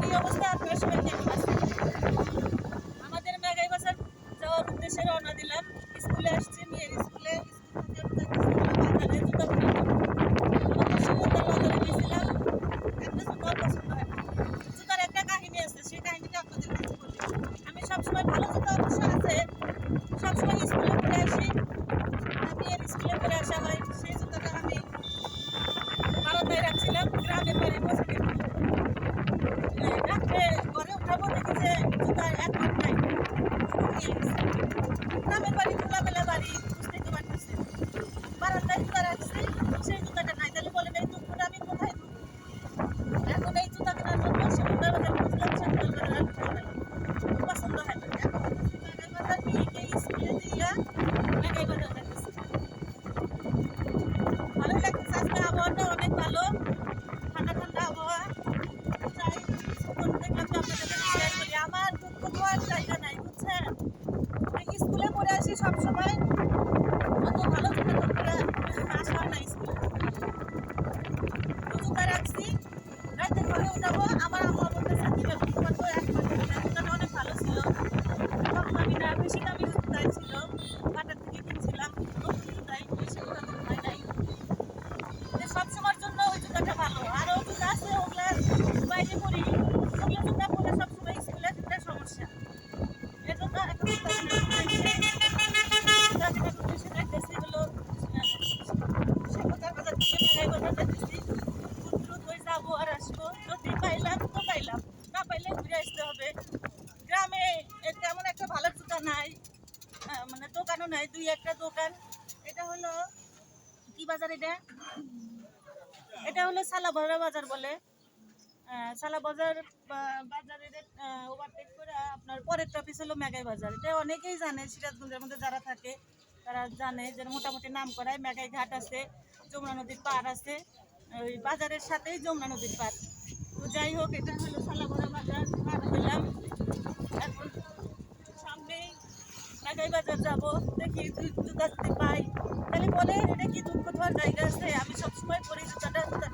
এই অবস্থায় আপনারা সবাই কেমন আছেন? আমাদের মেঘাই বাজার যাওয়ার উদ্দেশ্যে রওনা দিলাম। স্কুলে আসছি, মেয়ের স্কুলে। স্কুল থেকে বাজারে জুতা কিনলাম। আমাদের সমুদ্রের বাজারে গেছিলাম, একটা জুতাও পছন্দ হয় না। জুতার একটা কাহিনী আছে, সেই কাহিনীটা আপনাদের কাছে বলি। আমি সবসময় ভালো জুতা অবশ্য আছে, সবসময় স্কুলে পরে আসি, মেয়ের স্কুলে পরে আসা হয়। সেই জুতাটা আমি বারান্দায় রাখছিলাম, গ্রামের বাড়ি পৌঁছে দিলাম। রাত্রে ঘরে উঠাবো, দেখি যে জুতার এক মাস নাই, নিয়ে গেছে। গ্রামের বাড়ি, খোলামেলা বাড়ি, বুঝতেই তো পারতেছি। বারান্দায় জুতা রাখছি, সেই জুতাটা নাই। তাহলে বলেন এই দুঃখটা আমি কোথায় দেবো? এখন এই জুতা কেনার জন্য সমুদ্র বাজার বুঝলাম, সমুদ্র বাজার আর ঢুকে গেলাম। পছন্দ হয় না। এখন মেঘাই বাজার মেয়েকে স্কুলে দিয়া মেঘাই বাজার যাইতেছি। ভালোই লাগতেছে, আজকে আবহাওয়াটা অনেক ভালো, ঠান্ডা ঠান্ডা আবহাওয়া। যাই কিছুক্ষণ দেখলাম যে আপনাদের সাথে শেয়ার করি। আমার দুঃখ দেওয়ার জায়গা নাই, বুঝছেন? স্কুলে পড়ে আসি সবসময়, অত ভালো জুতা তো পরে আসা হয় না স্কুলে। তো জুতা রাখছি, রাতে ঘরে উঠাবো। আমার আম্মা বলতেছে কিভাবে তোমার তো এক মাস হলো না, জুতাটা অনেক ভালো ছিল, কম দামি না, বেশি দামি জুতাই ছিল, বাটার থেকে কিনছিলাম, নতুন জুতাই, বেশি জুতা তো হয় নাই। সবসময়ের জন্য ওই জুতাটা ভালো। আরও জুতা আছে, ওগুলা বাইরে পরি, ওগুলো জুতা পরে সবসময় স্কুলে একটা সমস্যা। এই জন্য এখন জুতা কেনার উদ্দেশ্যে যাইতেছি হলো শিক্ষকের বাজার থেকে মেঘাই বাজার যাইতেছি। খুব দ্রুতই যাবো আর আসবো, যদি পাইলাম তো পাইলাম, না পাইলে ঘুরে আসতে হবে। গ্রামে তেমন একটা ভালো জুতা নাই, মানে দোকানও নাই, দুই একটা দোকান। এটা হলো কি বাজার? এটা হলো সালাবরা বাজার বলে। সালা বাজার বাজারের ওভারটেক করে আপনার পরের টপিস হলো মেঘাই বাজার। এটা অনেকেই জানে, সিরাজগঞ্জের মধ্যে যারা থাকে তারা জানে যে মোটামুটি নাম করায়। মেঘাই ঘাট আছে, যমুনা নদীর পাড় আছে, ওই বাজারের সাথেই যমুনা নদীর পাড়। তো যাই হোক, এটা হলো সালাবরা বাজার, পার হইলাম। এখন সামনেই মেঘাই বাজার যাব, দেখি জুতা যদি পাই। তাহলে বলে এটা কি দুঃখ দেওয়ার জায়গা আছে? আমি সবসময় পরি জুতাটা, জুতা